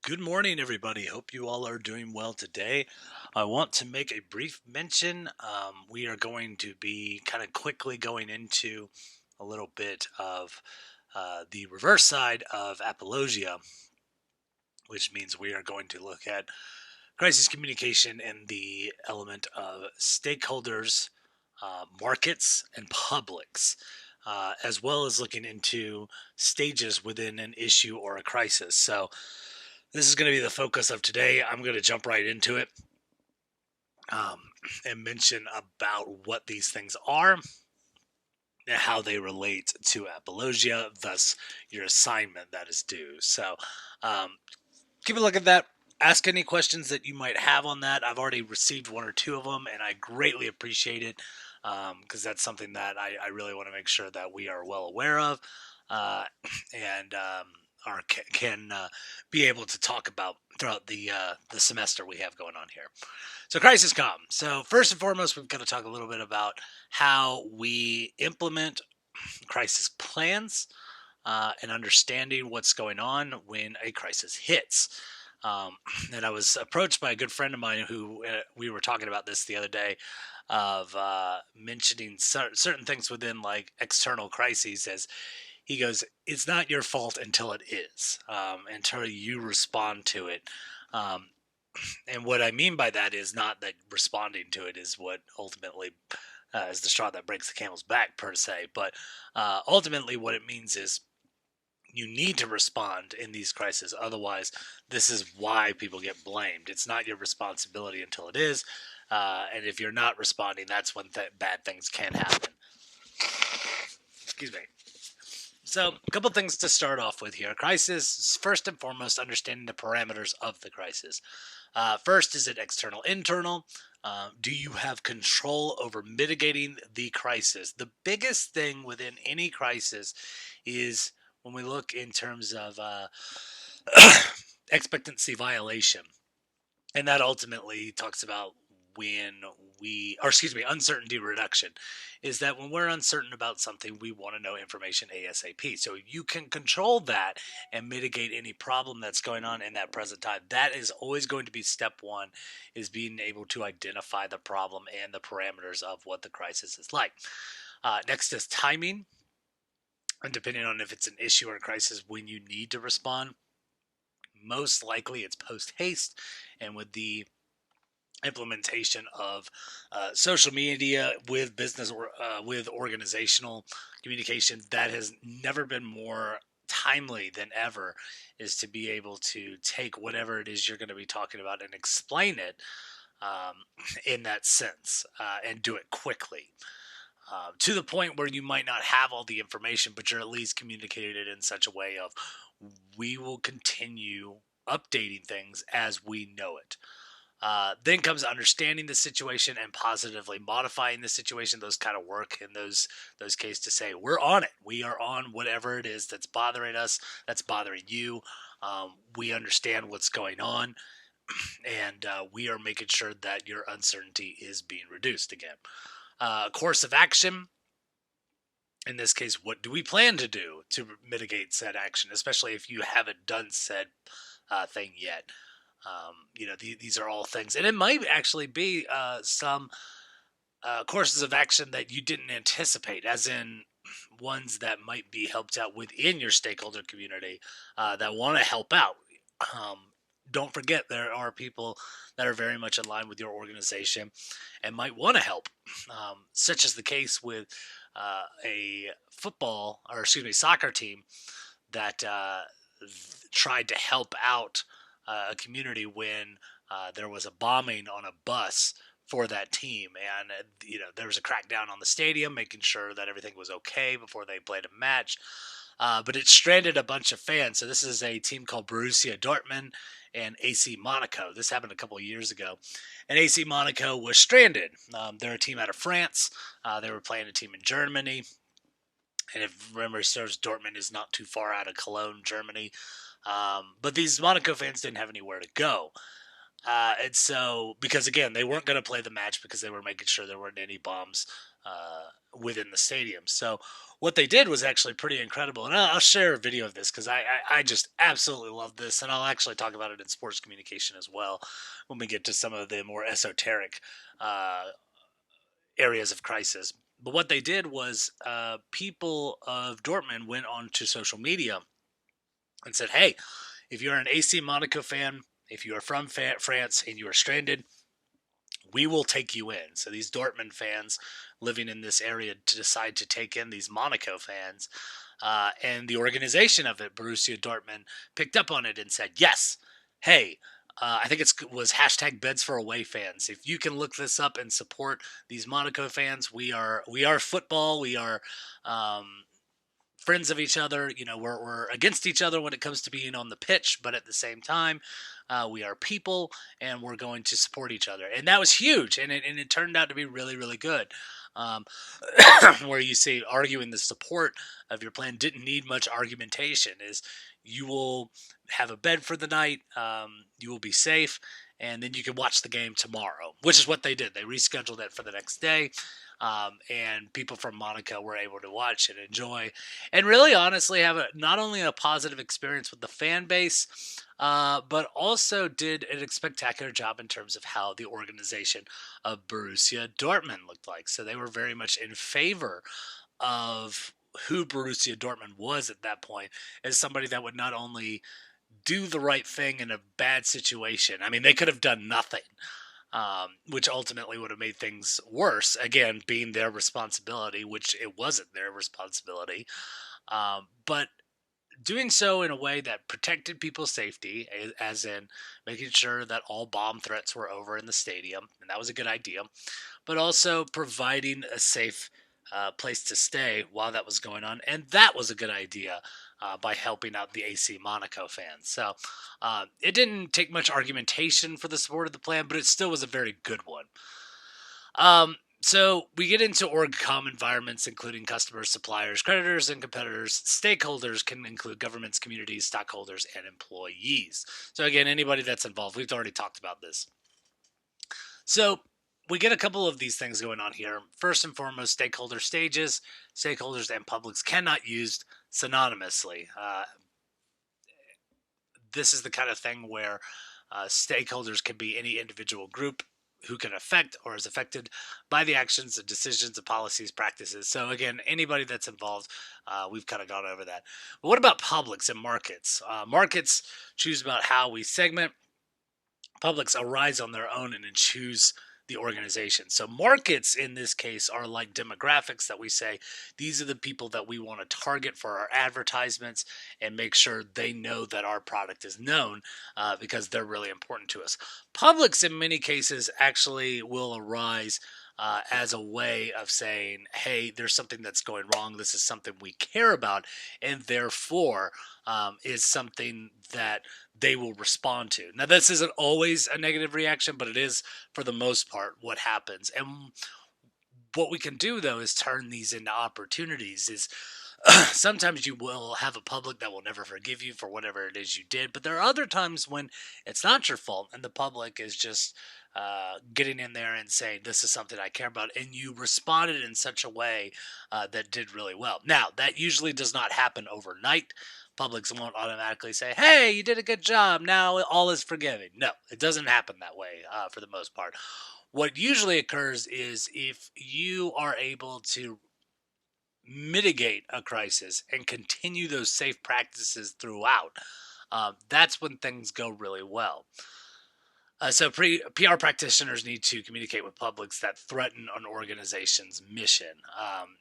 Good morning, everybody. Hope you all are doing well today. I want to make a brief mention. We are going to be kind of quickly going into a little bit of the reverse side of apologia, which means we are going to look at crisis communication and the element of stakeholders, markets, and publics, as well as looking into stages within an issue or a crisis. So, this is going to be the focus of today. I'm going to jump right into it um, and mention about what these things are and how they relate to apologia, thus your assignment that is due. So um, keep a look at that. Ask any questions that you might have on that. I've already received one or two of them, and I greatly appreciate it because that's something that I really want to make sure that we are well aware of uh, and are can be able to talk about throughout the semester we have going on here. So, crisis comm. So, first and foremost, we've got to talk a little bit about how we implement crisis plans and understanding what's going on when a crisis hits. And I was approached by a good friend of mine who we were talking about this the other day of mentioning certain things within like external crises as he goes, it's not your fault until it is, until you respond to it. Um, and what I mean by that is not that responding to it is what ultimately is the straw that breaks the camel's back, per se, but ultimately what it means is you need to respond in these crises. Otherwise, this is why people get blamed. It's not your responsibility until it is. And if you're not responding, that's when bad things can happen. Excuse me. So, a couple things to start off with here. Crisis, first and foremost, understanding the parameters of the crisis. First, is it external, internal? Do you have control over mitigating the crisis? The biggest thing within any crisis is when we look in terms of expectancy violation. And that ultimately talks about when uncertainty reduction is that when we're uncertain about something, we want to know information ASAP. So you can control that and mitigate any problem that's going on in that present time. That is always going to be step one, is being able to identify the problem and the parameters of what the crisis is like. Next is timing. And depending on if it's an issue or a crisis, when you need to respond, most likely it's post haste. And with the implementation of social media with business or with organizational communication, that has never been more timely than ever, is to be able to take whatever it is you're going to be talking about and explain it um, in that sense and do it quickly. To the point where you might not have all the information, but you're at least communicating it in such a way of, we will continue updating things as we know it. Then comes understanding the situation and positively modifying the situation. Those kind of work in those cases to say, we're on it. We are on whatever it is that's bothering us, that's bothering you. We understand what's going on, and we are making sure that your uncertainty is being reduced again. Course of action. In this case, what do we plan to do to mitigate said action, especially if you haven't done said thing yet? These are all things, and it might actually be some courses of action that you didn't anticipate, as in ones that might be helped out within your stakeholder community that want to help out. Um, don't forget, there are people that are very much in line with your organization and might want to help, such as the case with a soccer team that tried to help out a community when there was a bombing on a bus for that team, and there was a crackdown on the stadium, making sure that everything was okay before they played a match. But it stranded a bunch of fans. So this is a team called Borussia Dortmund and AC Monaco. This happened a couple of years ago, and AC Monaco was stranded. They're a team out of France. They were playing a team in Germany. And if memory serves, Dortmund is not too far out of Cologne, Germany. But these Monaco fans didn't have anywhere to go. And so, because again, they weren't going to play the match because they were making sure there weren't any bombs within the stadium. So, what they did was actually pretty incredible. And I'll share a video of this because I just absolutely love this. And I'll actually talk about it in sports communication as well when we get to some of the more esoteric uh, areas of crisis. But what they did was people of Dortmund went onto social media and said, hey, if you're an AC Monaco fan, if you are from France and you are stranded, we will take you in. So these Dortmund fans living in this area to decide to take in these Monaco fans. And the organization of it, Borussia Dortmund, picked up on it and said, yes, hey, I think it was hashtag Beds for Away fans. If you can look this up and support these Monaco fans, we are football. We are friends of each other. You know, we're against each other when it comes to being on the pitch, but at the same time, we are people, and we're going to support each other. And that was huge, and it turned out to be really, really good. Um, where you see arguing the support of your plan didn't need much argumentation. Is you will have a bed for the night, you will be safe, and then you can watch the game tomorrow, which is what they did. They rescheduled it for the next day. And people from Monaco were able to watch and enjoy, and really, honestly, have not only a positive experience with the fan base, but also did a spectacular job in terms of how the organization of Borussia Dortmund looked like. So they were very much in favor of who Borussia Dortmund was at that point, as somebody that would not only do the right thing in a bad situation. I mean, they could have done nothing, which ultimately would have made things worse. Again, being their responsibility, which it wasn't their responsibility. But doing so in a way that protected people's safety, as in making sure that all bomb threats were over in the stadium, and that was a good idea, but also providing a safe place to stay while that was going on, and that was a good idea. By helping out the AC Monaco fans. So it didn't take much argumentation for the support of the plan, but it still was a very good one. So we get into org.com environments, including customers, suppliers, creditors, and competitors. Stakeholders can include governments, communities, stockholders, and employees. So again, anybody that's involved. We've already talked about this. So we get a couple of these things going on here. First and foremost, stakeholder stages. Stakeholders and publics cannot use synonymously. This is the kind of thing where stakeholders can be any individual group who can affect or is affected by the actions and decisions of policies, practices. So again, anybody that's involved, we've kind of gone over that. But what about publics and markets? Markets choose about how we segment. Publics arise on their own and then choose the organization. So markets in this case are like demographics that we say these are the people that we want to target for our advertisements and make sure they know that our product is known because they're really important to us. Publics in many cases actually will arise as a way of saying, hey, there's something that's going wrong. This is something we care about, and therefore is something that they will respond to. Now, this isn't always a negative reaction, but it is, for the most part, what happens. And what we can do, though, is turn these into opportunities. Is sometimes you will have a public that will never forgive you for whatever it is you did, but there are other times when it's not your fault and the public is just getting in there and saying, this is something I care about, and you responded in such a way that did really well. Now, that usually does not happen overnight. Publics won't automatically say, hey, you did a good job, now all is forgiving. No, it doesn't happen that way for the most part. What usually occurs is if you are able to mitigate a crisis and continue those safe practices throughout, that's when things go really well. So PR practitioners need to communicate with publics that threaten an organization's mission.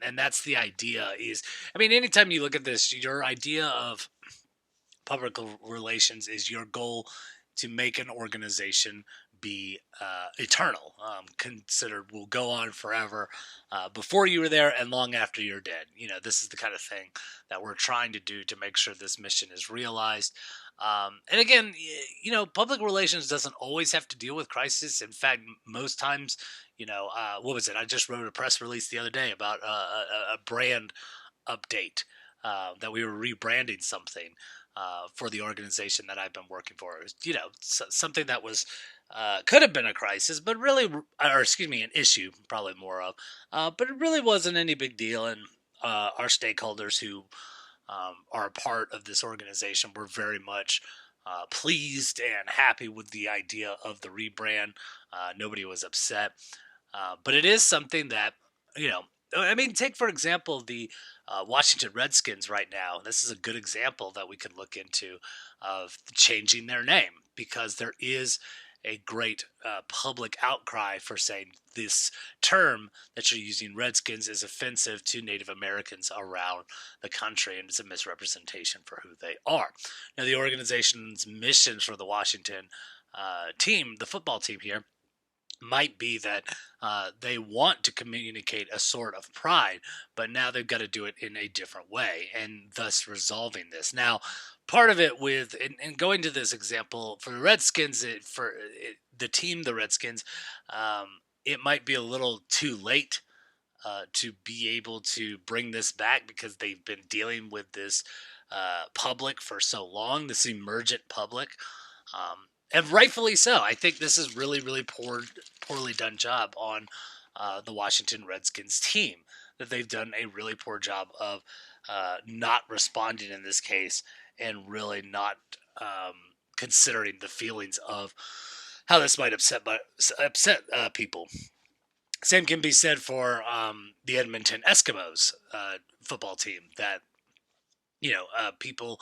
And that's the idea is, I mean, anytime you look at this, your idea of public relations is your goal to make an organization be eternal, considered will go on forever before you were there and long after you're dead. You know, this is the kind of thing that we're trying to do to make sure this mission is realized. And again, you know, public relations doesn't always have to deal with crisis. In fact, most times, you know, what was it? I just wrote a press release the other day about a brand update that we were rebranding something for the organization that I've been working for. It was, you know, something that was could have been a crisis, but really, or excuse me, an issue, probably more of, but it really wasn't any big deal. And our stakeholders who are a part of this organization were very much pleased and happy with the idea of the rebrand. Nobody was upset. But it is something that, you know, I mean, take for example the Washington Redskins right now. This is a good example that we could look into of changing their name because there is a great public outcry for saying this term that you're using, Redskins, is offensive to Native Americans around the country and it's a misrepresentation for who they are. Now, the organization's mission for the Washington team, the football team here, might be that they want to communicate a sort of pride, but now they've got to do it in a different way, and thus resolving this. Now, part of it with, and going to this example for the Redskins, the team, the Redskins, it might be a little too late to be able to bring this back because they've been dealing with this public for so long, this emergent public. And rightfully so. I think this is really, really poorly done job on the Washington Redskins team. That they've done a really poor job of not responding in this case and really not considering the feelings of how this might upset people. Same can be said for the Edmonton Eskimos football team. That people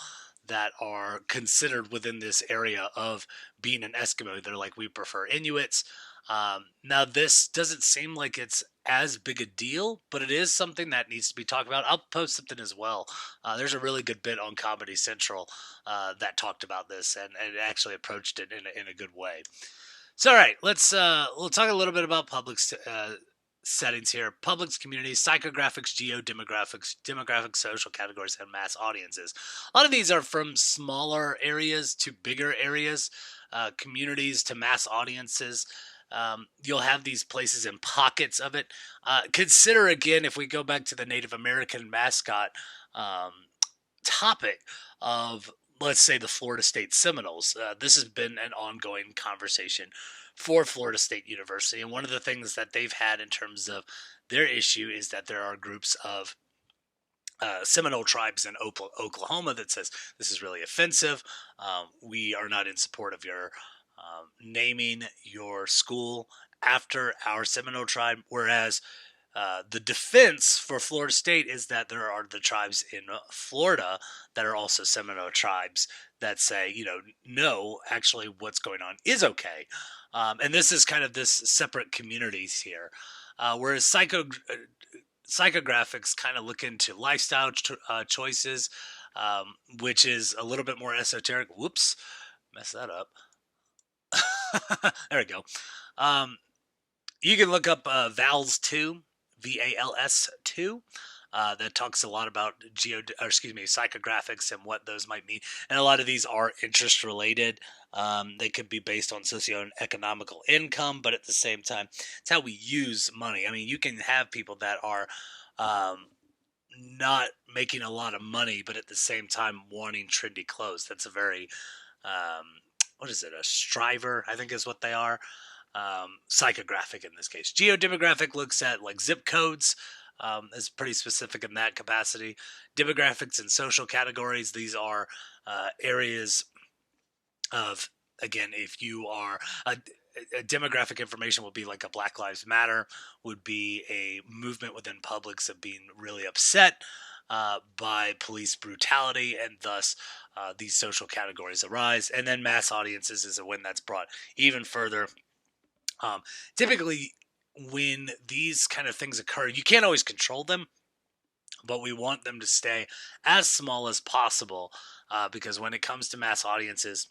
that are considered within this area of being an Eskimo. They're like, we prefer Inuits. Now, this doesn't seem like it's as big a deal, but it is something that needs to be talked about. I'll post something as well. There's a really good bit on Comedy Central that talked about this and actually approached it in a good way. So, all right, we'll talk a little bit about public settings here: Publix, communities, psychographics, geodemographics, demographic, social categories, and mass audiences. A lot of these are from smaller areas to bigger areas, communities to mass audiences. You'll have these places in pockets of it. Consider again, if we go back to the Native American mascot topic of, let's say, the Florida State Seminoles. This has been an ongoing conversation for Florida State University. And one of the things that they've had in terms of their issue is that there are groups of Seminole tribes in Oklahoma that says this is really offensive. We are not in support of your naming your school after our Seminole tribe. Whereas the defense for Florida State is that there are the tribes in Florida that are also Seminole tribes that say, no, actually what's going on is okay. And this is kind of this separate communities here. Whereas psychographics kind of look into lifestyle choices, which is a little bit more esoteric. Whoops, messed that up. There we go. You can look up VALS 2, VALS 2. That talks a lot about psychographics and what those might mean. And a lot of these are interest related. They could be based on socioeconomical income, but at the same time, it's how we use money. I mean, you can have people that are not making a lot of money, but at the same time wanting trendy clothes. That's a very, what is it? A striver, I think is what they are. Psychographic in this case. Geodemographic looks at like zip codes. Is pretty specific in that capacity. Demographics and social categories. These are areas of, again, if you are a demographic information would be like a Black Lives Matter, would be a movement within Publix of being really upset by police brutality, and thus these social categories arise. And then mass audiences is when that's brought even further. Typically, when these kind of things occur, you can't always control them, but we want them to stay as small as possible because when it comes to mass audiences,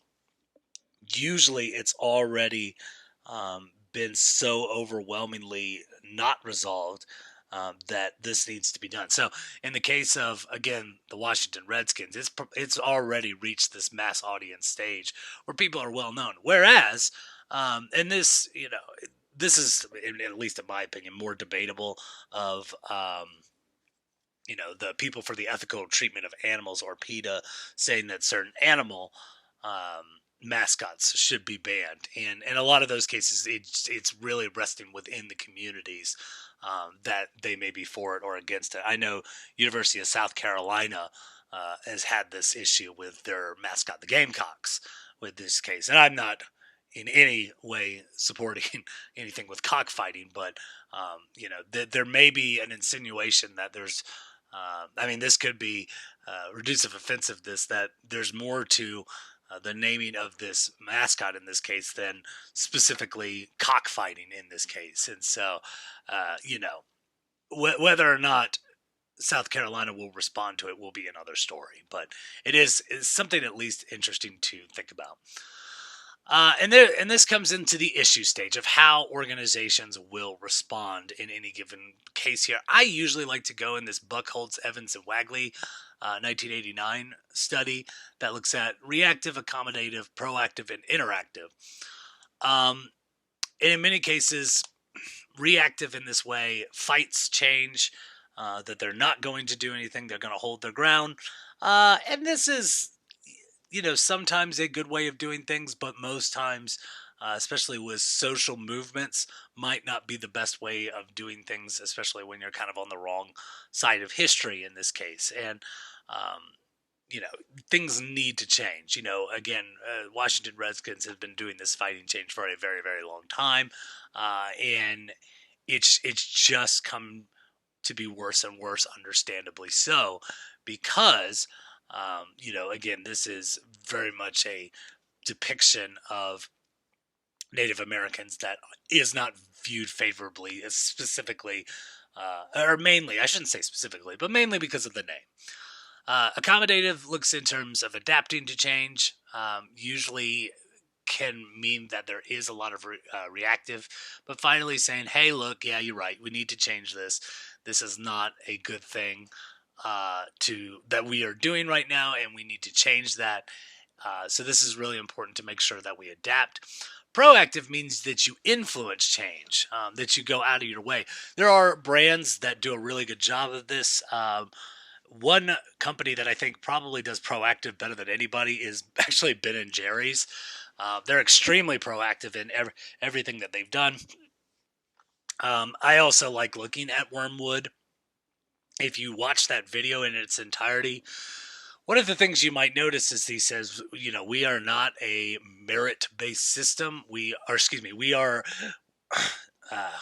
usually it's already been so overwhelmingly not resolved that this needs to be done. So in the case of, again, the Washington Redskins, it's already reached this mass audience stage where people are well known. Whereas, and this, this is, at least in my opinion, more debatable of, the People for the Ethical Treatment of Animals, or PETA, saying that certain animal mascots should be banned, and a lot of those cases, it's really resting within the communities that they may be for it or against it. I know University of South Carolina has had this issue with their mascot, the Gamecocks, with this case, and I'm not in any way supporting anything with cockfighting, but there may be an insinuation that there's I mean, this could be reducive offensiveness, that there's more to the naming of this mascot in this case than specifically cockfighting in this case. And so, whether or not South Carolina will respond to it will be another story. But is something at least interesting to think about. And this comes into the issue stage of how organizations will respond in any given case here. I usually like to go in this Buchholz, Evans, and Wagley 1989 study that looks at reactive, accommodative, proactive, and interactive. And in many cases, reactive in this way fights change, that they're not going to do anything, they're going to hold their ground. And this is sometimes a good way of doing things, but most times, especially with social movements, might not be the best way of doing things, especially when you're kind of on the wrong side of history in this case. And, things need to change. Again, Washington Redskins have been doing this fighting change for a very, very long time. And it's just come to be worse and worse, understandably so, because again, this is very much a depiction of Native Americans that is not viewed favorably, specifically, or mainly, I shouldn't say specifically, but mainly because of the name. Accommodative looks in terms of adapting to change, usually can mean that there is a lot of reactive, but finally saying, hey, look, yeah, you're right, we need to change this. This is not a good thing that we are doing right now, and we need to change that. So this is really important to make sure that we adapt. Proactive means that you influence change, that you go out of your way. There are brands that do a really good job of this. One company that I think probably does proactive better than anybody is actually Ben and Jerry's. They're extremely proactive in everything that they've done. I also like looking at Wormwood. If you watch that video in its entirety, one of the things you might notice is he says, we are not a merit-based system. We are,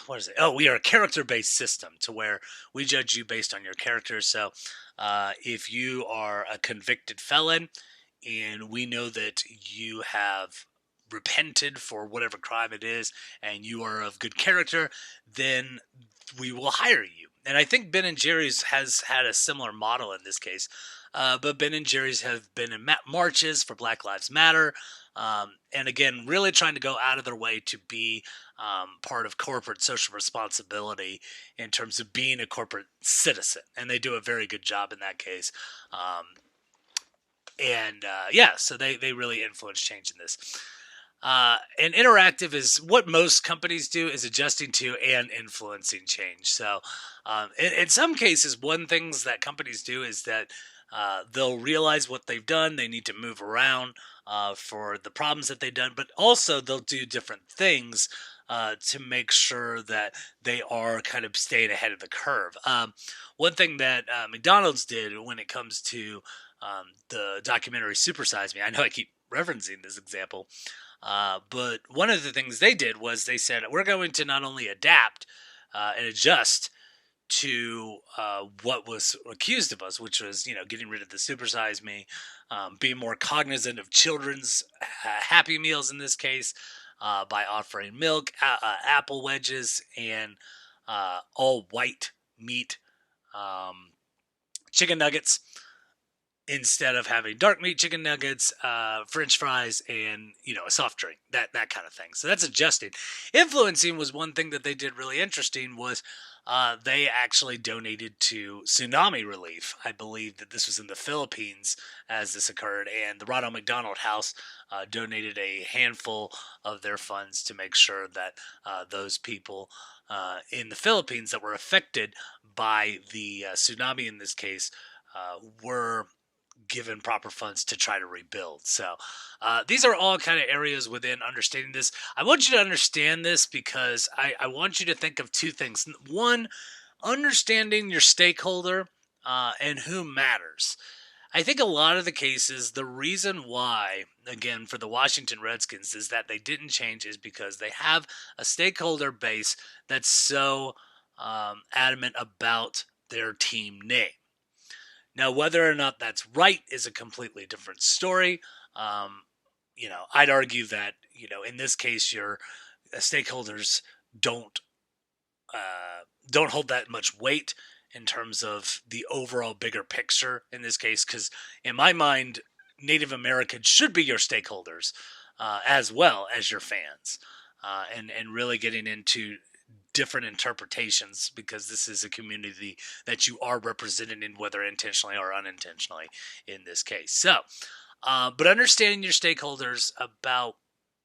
what is it? Oh, we are a character-based system, to where we judge you based on your character. So if you are a convicted felon and we know that you have repented for whatever crime it is and you are of good character, then we will hire you. And I think Ben and Jerry's has had a similar model in this case. But Ben and Jerry's have been in marches for Black Lives Matter. And again, really trying to go out of their way to be part of corporate social responsibility in terms of being a corporate citizen. And they do a very good job in that case. So they really influence change in this. And interactive is what most companies do, is adjusting to and influencing change. So in some cases, one things that companies do is that they'll realize what they've done. They need to move around for the problems that they've done, but also they'll do different things to make sure that they are kind of staying ahead of the curve. One thing that McDonald's did when it comes to the documentary Super Size Me, I know I keep referencing this example, but one of the things they did was they said, we're going to not only adapt and adjust to what was accused of us, which was, getting rid of the Supersize Me, being more cognizant of children's Happy Meals in this case, by offering milk, apple wedges, and all white meat chicken nuggets instead of having dark meat chicken nuggets, French fries, and a soft drink, that kind of thing. So that's adjusting. Influencing was one thing that they did really interesting. Was they actually donated to tsunami relief. I believe that this was in the Philippines as this occurred, and the Ronald McDonald House donated a handful of their funds to make sure that those people in the Philippines that were affected by the tsunami in this case were given proper funds to try to rebuild. So these are all kind of areas within understanding this. I want you to understand this because I want you to think of two things. One, understanding your stakeholder and who matters. I think a lot of the cases, the reason why, again, for the Washington Redskins, is that they didn't change is because they have a stakeholder base that's so adamant about their team name. Now, whether or not that's right is a completely different story. Um, I'd argue that, in this case, your stakeholders don't don't hold that much weight in terms of the overall bigger picture in this case, because in my mind, Native Americans should be your stakeholders as well as your fans, and really getting into different interpretations because this is a community that you are representing in, whether intentionally or unintentionally in this case. So, but understanding your stakeholders about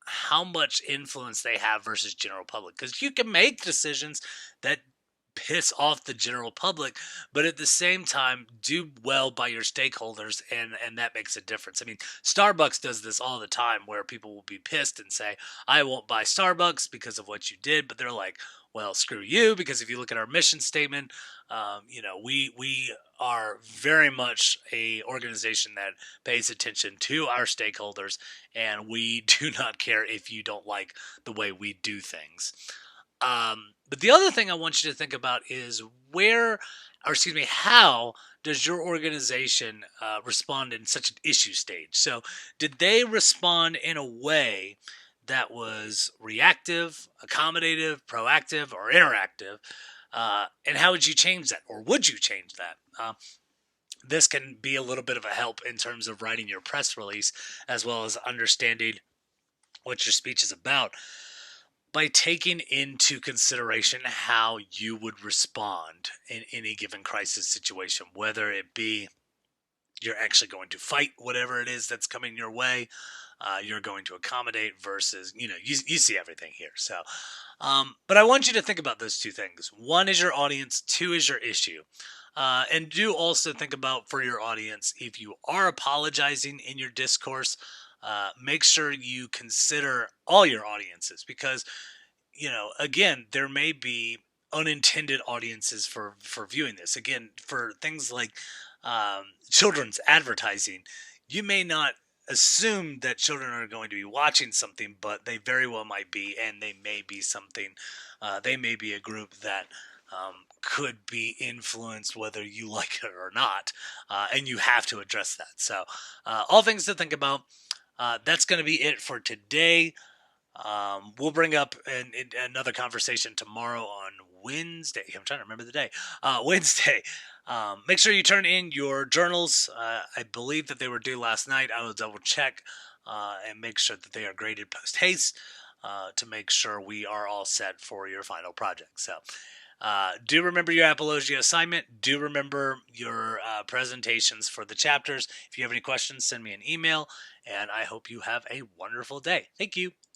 how much influence they have versus general public, because you can make decisions that piss off the general public, but at the same time do well by your stakeholders, and that makes a difference. I mean, Starbucks does this all the time where people will be pissed and say, I won't buy Starbucks because of what you did, but they're like, well, screw you, because if you look at our mission statement, we are very much a organization that pays attention to our stakeholders, and we do not care if you don't like the way we do things. But the other thing I want you to think about is how does your organization respond in such an issue stage? So, did they respond in a way that was reactive, accommodative, proactive, or interactive? And how would you change that, or would you change that? This can be a little bit of a help in terms of writing your press release, as well as understanding what your speech is about, by taking into consideration how you would respond in any given crisis situation, whether it be you're actually going to fight whatever it is that's coming your way, you're going to accommodate versus, you see everything here. So, but I want you to think about those two things. One is your audience, two is your issue. And do also think about, for your audience, if you are apologizing in your discourse, make sure you consider all your audiences, because again, there may be unintended audiences for viewing this. Again, for things like children's advertising, you may not assume that children are going to be watching something, but they very well might be, and they may be something. They may be a group that could be influenced whether you like it or not, and you have to address that. So, all things to think about. That's going to be it for today. We'll bring up another conversation tomorrow on Wednesday. I'm trying to remember the day. Wednesday. Make sure you turn in your journals. I believe that they were due last night. I will double check and make sure that they are graded post haste to make sure we are all set for your final project. So do remember your Apologia assignment. Do remember your presentations for the chapters. If you have any questions, send me an email, and I hope you have a wonderful day. Thank you.